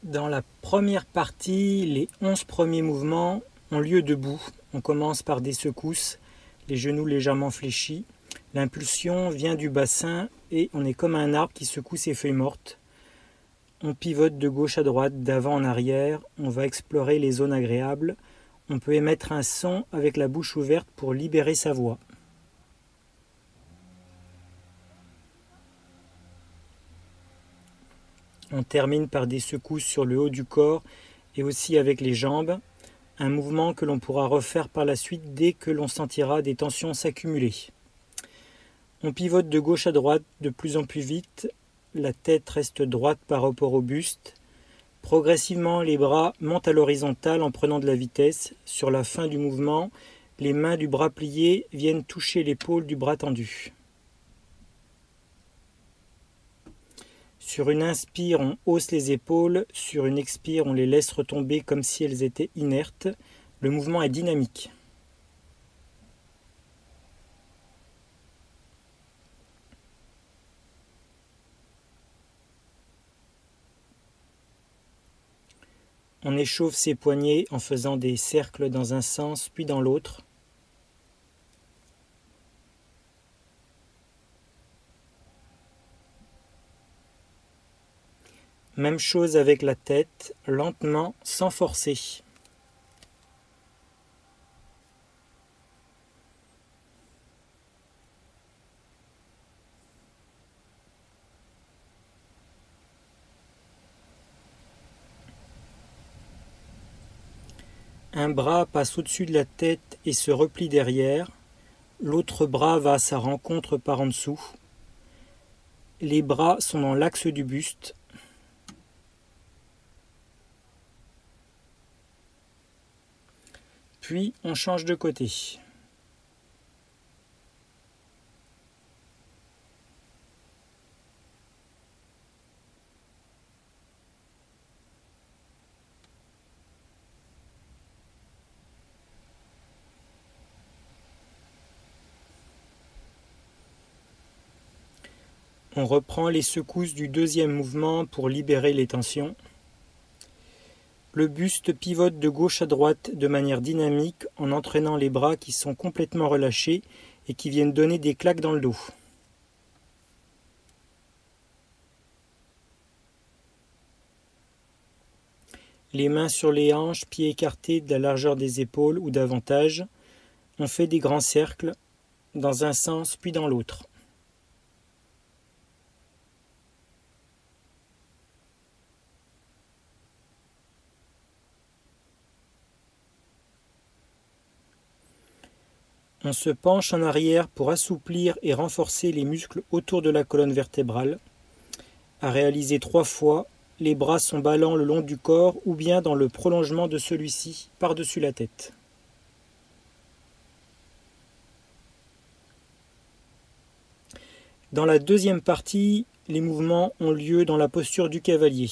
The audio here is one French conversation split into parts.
Dans la première partie, les 11 premiers mouvements ont lieu debout. On commence par des secousses, les genoux légèrement fléchis. L'impulsion vient du bassin et on est comme un arbre qui secoue ses feuilles mortes. On pivote de gauche à droite, d'avant en arrière. On va explorer les zones agréables. On peut émettre un son avec la bouche ouverte pour libérer sa voix. On termine par des secousses sur le haut du corps et aussi avec les jambes, un mouvement que l'on pourra refaire par la suite dès que l'on sentira des tensions s'accumuler. On pivote de gauche à droite de plus en plus vite, la tête reste droite par rapport au buste. Progressivement, les bras montent à l'horizontale en prenant de la vitesse. Sur la fin du mouvement, les mains du bras plié viennent toucher l'épaule du bras tendu. Sur une inspire, on hausse les épaules. Sur une expire, on les laisse retomber comme si elles étaient inertes. Le mouvement est dynamique. On échauffe ses poignets en faisant des cercles dans un sens puis dans l'autre. Même chose avec la tête, lentement, sans forcer. Un bras passe au-dessus de la tête et se replie derrière. L'autre bras va à sa rencontre par en dessous. Les bras sont dans l'axe du buste. Puis on change de côté. On reprend les secousses du deuxième mouvement pour libérer les tensions. Le buste pivote de gauche à droite de manière dynamique en entraînant les bras qui sont complètement relâchés et qui viennent donner des claques dans le dos. Les mains sur les hanches, pieds écartés de la largeur des épaules ou davantage. On fait des grands cercles dans un sens puis dans l'autre. On se penche en arrière pour assouplir et renforcer les muscles autour de la colonne vertébrale. À réaliser 3 fois, les bras sont ballants le long du corps ou bien dans le prolongement de celui-ci par-dessus la tête. Dans la deuxième partie, les mouvements ont lieu dans la posture du cavalier.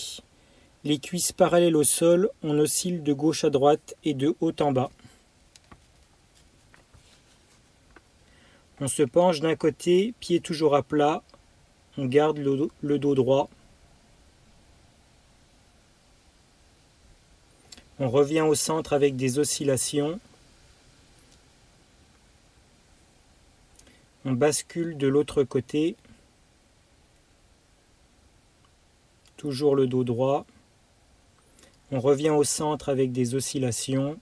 Les cuisses parallèles au sol, on oscille de gauche à droite et de haut en bas. On se penche d'un côté, pied toujours à plat, on garde le dos droit. On revient au centre avec des oscillations. On bascule de l'autre côté. Toujours le dos droit. On revient au centre avec des oscillations.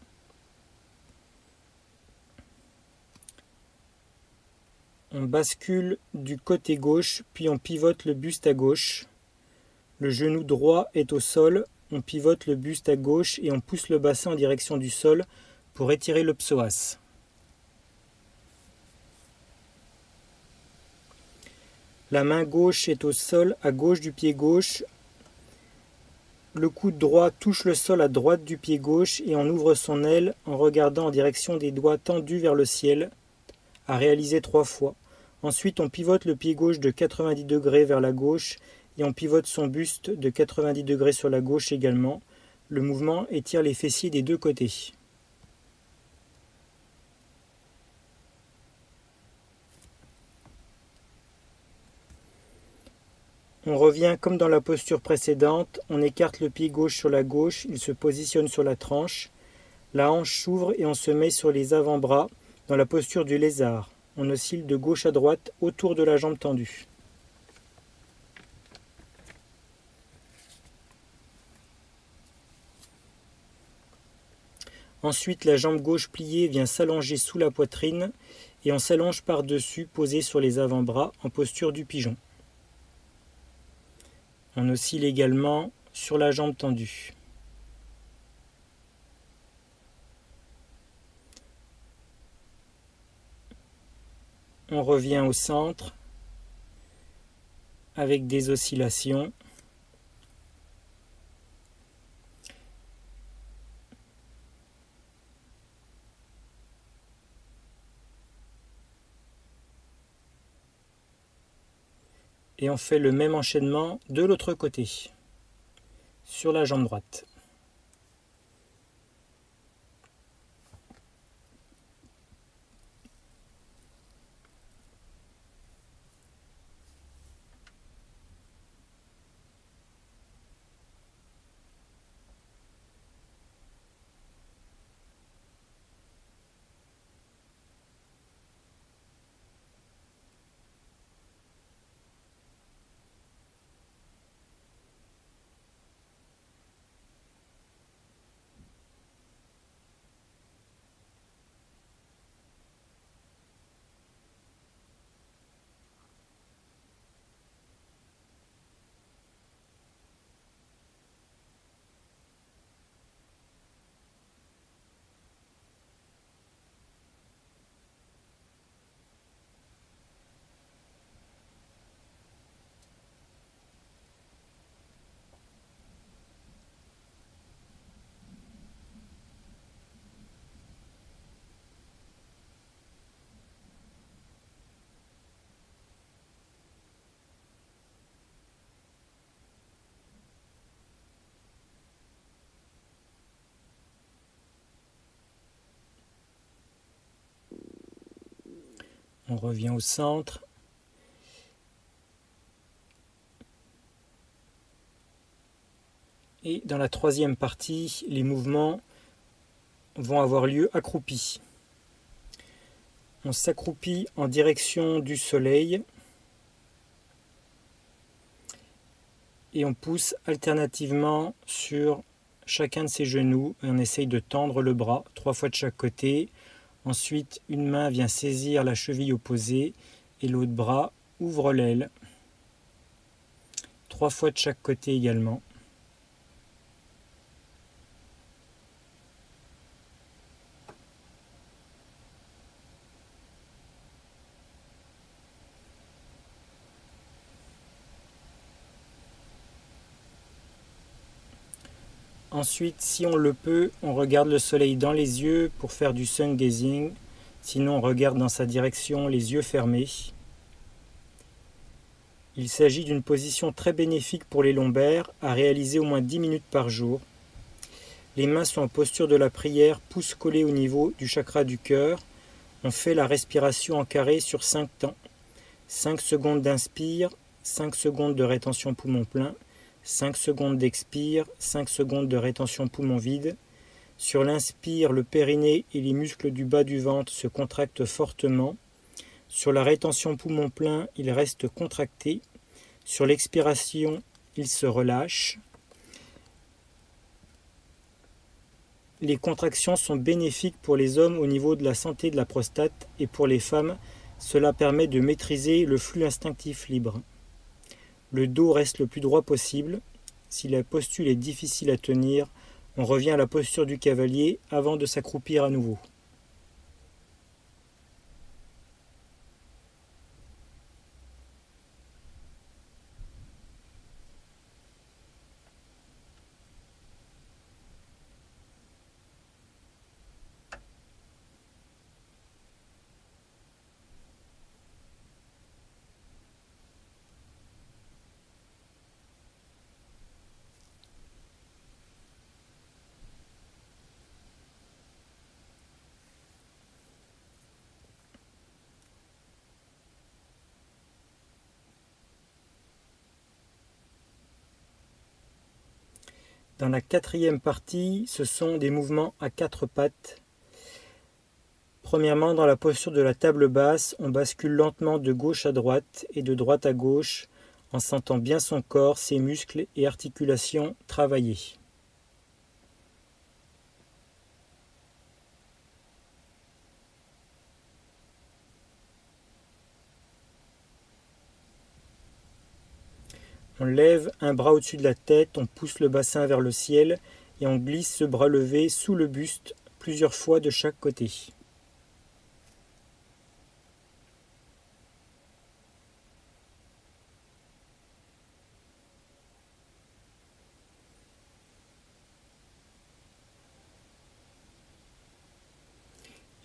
On bascule du côté gauche, puis on pivote le buste à gauche. Le genou droit est au sol, on pivote le buste à gauche et on pousse le bassin en direction du sol pour étirer le psoas. La main gauche est au sol à gauche du pied gauche. Le coude droit touche le sol à droite du pied gauche et on ouvre son aile en regardant en direction des doigts tendus vers le ciel, à réaliser 3 fois. Ensuite, on pivote le pied gauche de 90 degrés vers la gauche et on pivote son buste de 90 degrés sur la gauche également. Le mouvement étire les fessiers des deux côtés. On revient comme dans la posture précédente, on écarte le pied gauche sur la gauche, il se positionne sur la tranche, la hanche s'ouvre et on se met sur les avant-bras dans la posture du lézard. On oscille de gauche à droite autour de la jambe tendue. Ensuite, la jambe gauche pliée vient s'allonger sous la poitrine et on s'allonge par-dessus, posé sur les avant-bras en posture du pigeon. On oscille également sur la jambe tendue. On revient au centre avec des oscillations. Et on fait le même enchaînement de l'autre côté, sur la jambe droite. On revient au centre. Et dans la troisième partie, les mouvements vont avoir lieu accroupis. On s'accroupit en direction du soleil et on pousse alternativement sur chacun de ses genoux et on essaye de tendre le bras 3 fois de chaque côté. Ensuite, une main vient saisir la cheville opposée et l'autre bras ouvre l'aile. 3 fois de chaque côté également. Ensuite, si on le peut, on regarde le soleil dans les yeux pour faire du sun gazing. Sinon, on regarde dans sa direction les yeux fermés. Il s'agit d'une position très bénéfique pour les lombaires, à réaliser au moins 10 minutes par jour. Les mains sont en posture de la prière, pouces collés au niveau du chakra du cœur. On fait la respiration en carré sur 5 temps. 5 secondes d'inspire, 5 secondes de rétention poumon plein, 5 secondes d'expire, 5 secondes de rétention poumon vide. Sur l'inspire, le périnée et les muscles du bas du ventre se contractent fortement. Sur la rétention poumon plein, ils restent contractés. Sur l'expiration, ils se relâchent. Les contractions sont bénéfiques pour les hommes au niveau de la santé de la prostate et pour les femmes, cela permet de maîtriser le flux instinctif libre. Le dos reste le plus droit possible. Si la posture est difficile à tenir, on revient à la posture du cavalier avant de s'accroupir à nouveau. Dans la quatrième partie, ce sont des mouvements à quatre pattes. Premièrement, dans la posture de la table basse, on bascule lentement de gauche à droite et de droite à gauche en sentant bien son corps, ses muscles et articulations travailler. On lève un bras au-dessus de la tête, on pousse le bassin vers le ciel et on glisse ce bras levé sous le buste plusieurs fois de chaque côté.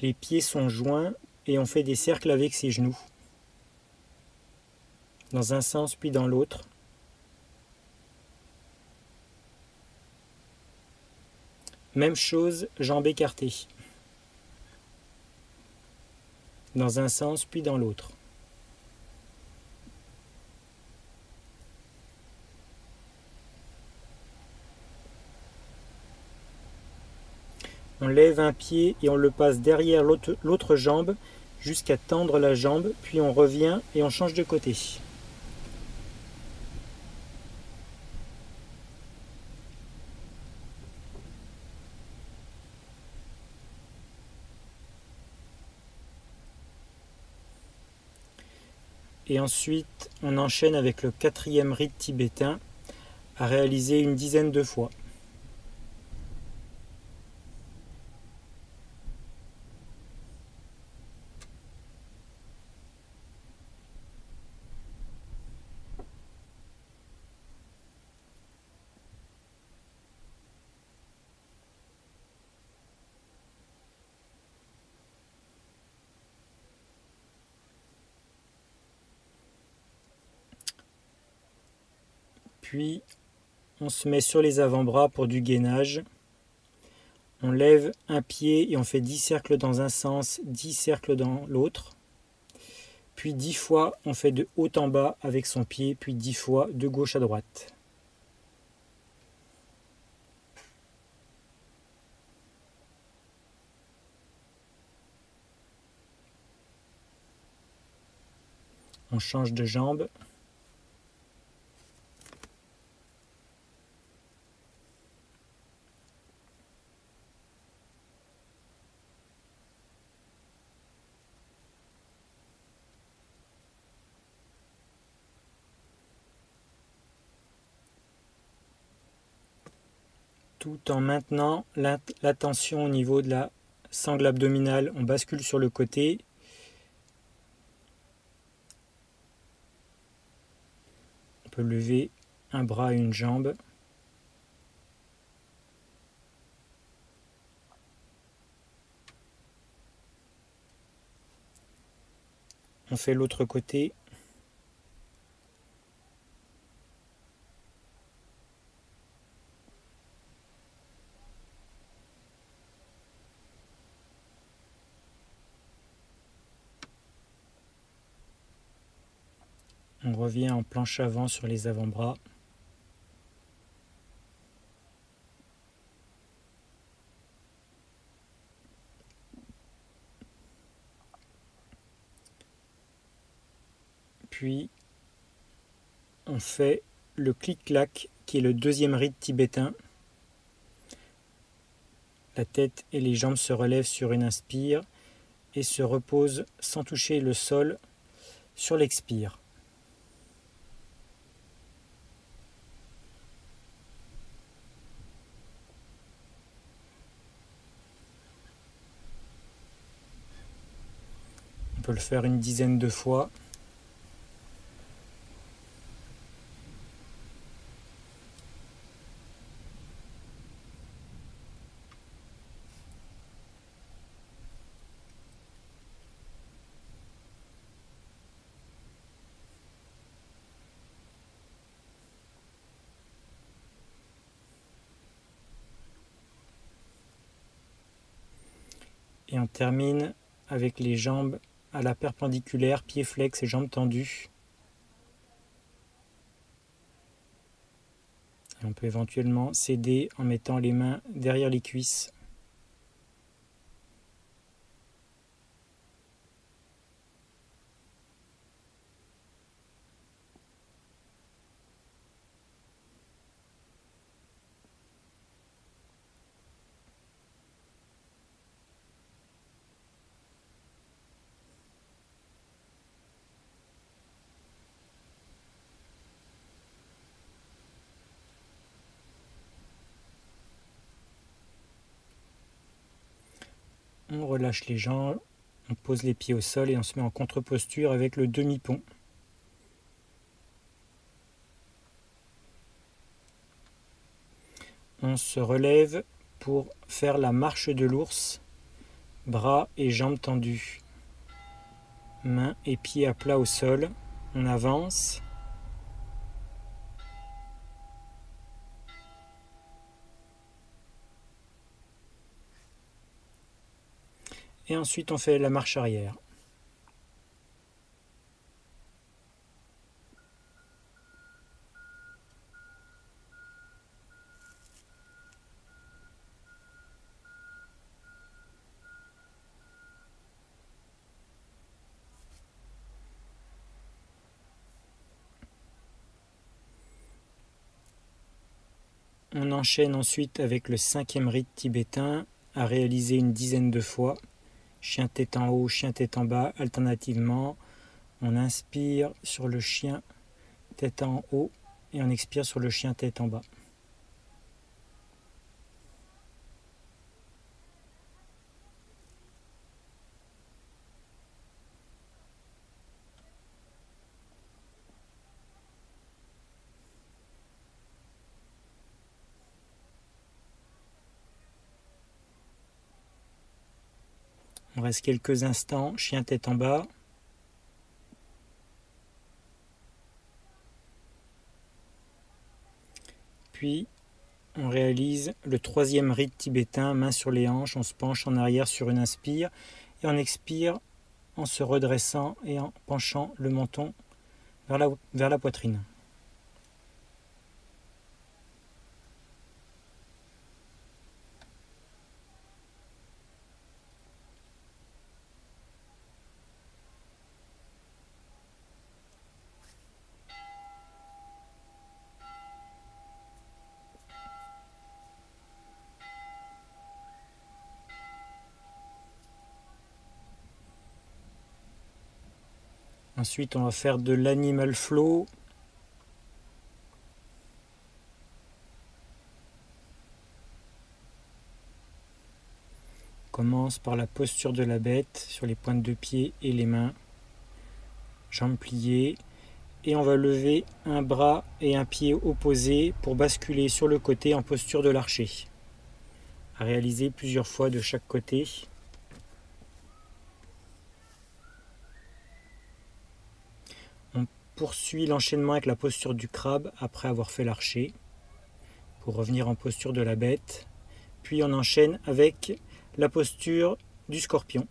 Les pieds sont joints et on fait des cercles avec ses genoux, dans un sens puis dans l'autre. Même chose, jambes écartées, dans un sens puis dans l'autre. On lève un pied et on le passe derrière l'autre jambe jusqu'à tendre la jambe, puis on revient et on change de côté. Et ensuite, on enchaîne avec le quatrième rite tibétain à réaliser une dizaine de fois. Puis, on se met sur les avant-bras pour du gainage. On lève un pied et on fait 10 cercles dans un sens, 10 cercles dans l'autre. Puis 10 fois, on fait de haut en bas avec son pied, puis 10 fois de gauche à droite. On change de jambe. Tout en maintenant la tension au niveau de la sangle abdominale. On bascule sur le côté. On peut lever un bras et une jambe. On fait l'autre côté. On revient en planche avant sur les avant-bras. Puis on fait le clic-clac qui est le deuxième rite tibétain. La tête et les jambes se relèvent sur une inspire et se reposent sans toucher le sol sur l'expire. On peut le faire une dizaine de fois. Et on termine avec les jambes à la perpendiculaire, pieds flex et jambes tendues. Et on peut éventuellement s'aider en mettant les mains derrière les cuisses. On relâche les jambes, on pose les pieds au sol et on se met en contre-posture avec le demi-pont. On se relève pour faire la marche de l'ours, bras et jambes tendus, mains et pieds à plat au sol. On avance. Et ensuite on fait la marche arrière. On enchaîne ensuite avec le 5e rite tibétain à réaliser une dizaine de fois. Chien tête en haut, chien tête en bas, alternativement. On inspire sur le chien tête en haut et on expire sur le chien tête en bas. On reste quelques instants, chien tête en bas. Puis on réalise le 3e rite tibétain, main sur les hanches, on se penche en arrière sur une inspire et on expire en se redressant et en penchant le menton vers la poitrine. Ensuite, on va faire de l'animal flow. On commence par la posture de la bête sur les pointes de pied et les mains. Jambes pliées. Et on va lever un bras et un pied opposés pour basculer sur le côté en posture de l'archer. À réaliser plusieurs fois de chaque côté. On poursuit l'enchaînement avec la posture du crabe après avoir fait l'archer pour revenir en posture de la bête. Puis on enchaîne avec la posture du scorpion.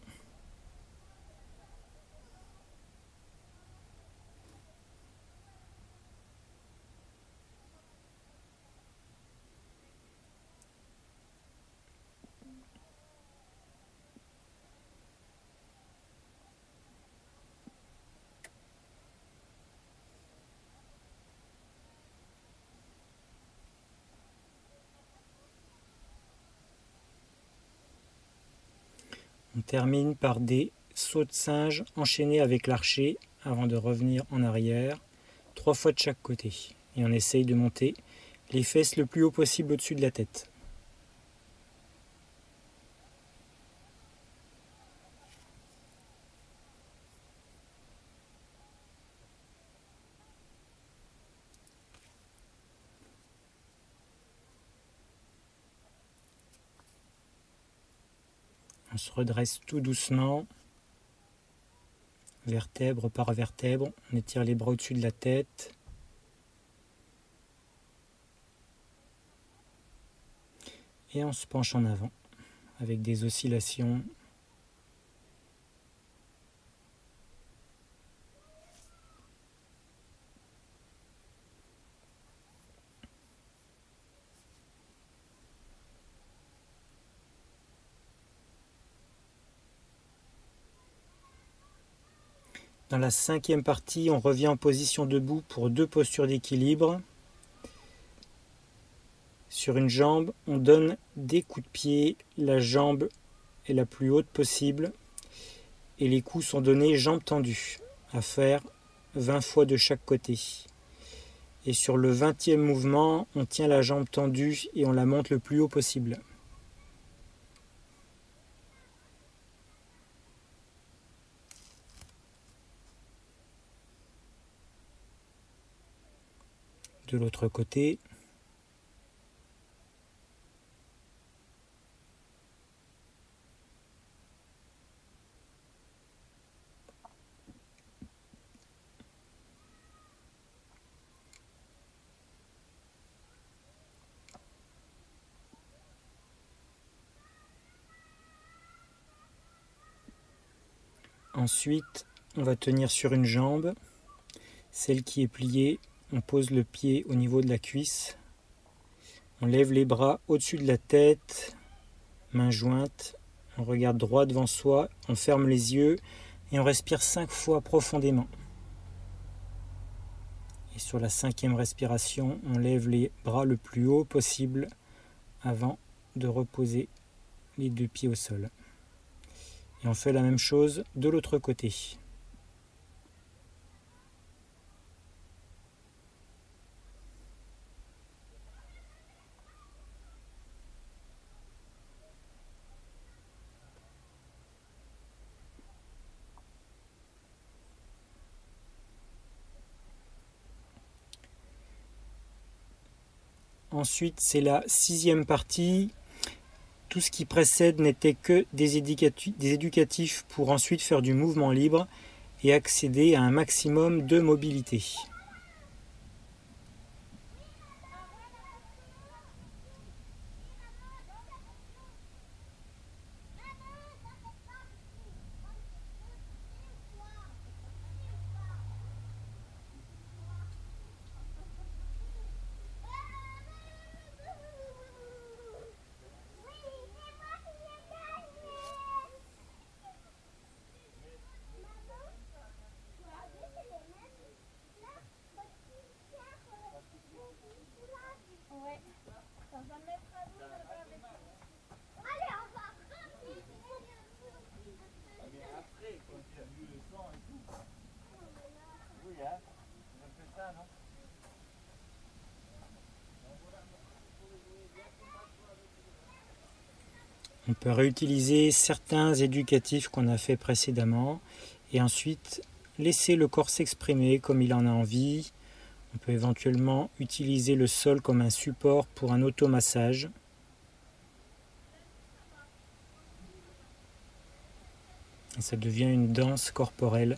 On termine par des sauts de singe enchaînés avec l'archer avant de revenir en arrière, 3 fois de chaque côté. Et on essaye de monter les fesses le plus haut possible au-dessus de la tête. On se redresse tout doucement, vertèbre par vertèbre. On étire les bras au-dessus de la tête. Et on se penche en avant avec des oscillations. Dans la cinquième partie, on revient en position debout pour 2 postures d'équilibre. Sur une jambe, on donne des coups de pied, la jambe est la plus haute possible et les coups sont donnés jambes tendues, à faire 20 fois de chaque côté. Et sur le 20e mouvement, on tient la jambe tendue et on la monte le plus haut possible. De l'autre côté. Ensuite, on va tenir sur une jambe, celle qui est pliée. On pose le pied au niveau de la cuisse. On lève les bras au-dessus de la tête, mains jointes. On regarde droit devant soi, on ferme les yeux et on respire 5 fois profondément. Et sur la 5e respiration, on lève les bras le plus haut possible avant de reposer les 2 pieds au sol. Et on fait la même chose de l'autre côté. Ensuite, c'est la 6e partie. Tout ce qui précède n'était que des éducatifs pour ensuite faire du mouvement libre et accéder à un maximum de mobilité. On peut réutiliser certains éducatifs qu'on a fait précédemment et ensuite laisser le corps s'exprimer comme il en a envie. On peut éventuellement utiliser le sol comme un support pour un automassage. Et ça devient une danse corporelle.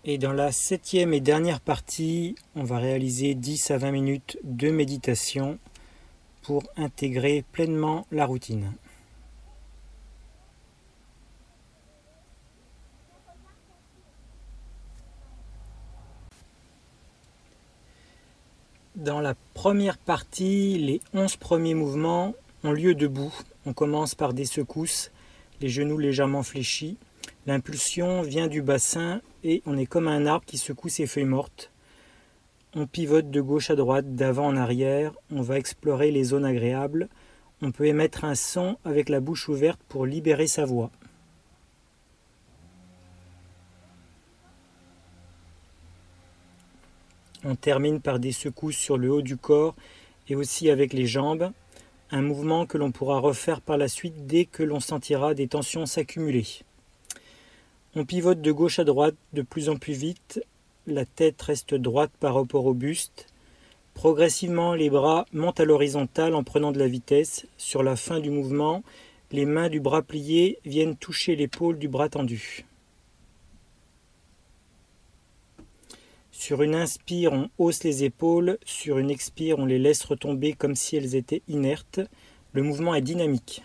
Et dans la 7e et dernière partie, on va réaliser 10 à 20 minutes de méditation pour intégrer pleinement la routine. Dans la première partie, les 11 premiers mouvements ont lieu debout. On commence par des secousses, les genoux légèrement fléchis. L'impulsion vient du bassin et on est comme un arbre qui secoue ses feuilles mortes. On pivote de gauche à droite, d'avant en arrière. On va explorer les zones agréables. On peut émettre un son avec la bouche ouverte pour libérer sa voix. On termine par des secousses sur le haut du corps et aussi avec les jambes, un mouvement que l'on pourra refaire par la suite dès que l'on sentira des tensions s'accumuler. On pivote de gauche à droite de plus en plus vite, la tête reste droite par rapport au buste. Progressivement, les bras montent à l'horizontale en prenant de la vitesse. Sur la fin du mouvement, les mains du bras plié viennent toucher l'épaule du bras tendu. Sur une inspire, on hausse les épaules. Sur une expire, on les laisse retomber comme si elles étaient inertes. Le mouvement est dynamique.